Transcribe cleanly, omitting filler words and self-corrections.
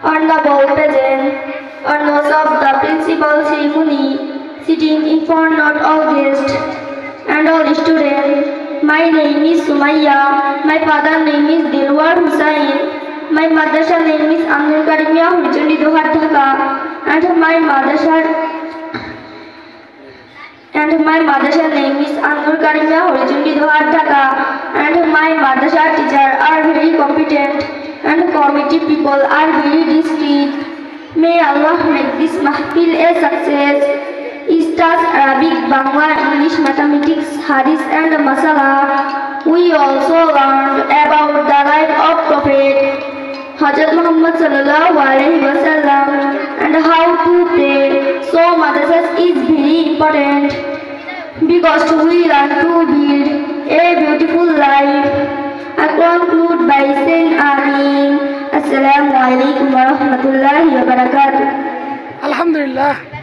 Honorable President, honors of the principal ceremony, sitting in front of all guests and all students. My name is Sumaya. My father's name is Dilwar Hussain. My mother's name is Anur Karimia Hurjundi Dohar Dhaka, and my mother's name is Anur Karimia Hurjundi Dohar Dhaka, and my mother's teachers are very competent, and committee people are very discreet. May Allah make this mahfil a success. Stars Arabic, Bangla, English, mathematics, hadith and masala. We also learned about the life of Prophet Hazrat Muhammad sallallahu alaihi wasallam and how to pray. So madrasas is very important because we learn to build a beautiful life. I conclude by saying Ameen. Assalamu alaikum wa rahmatullahi wa barakatuh. Alhamdulillah.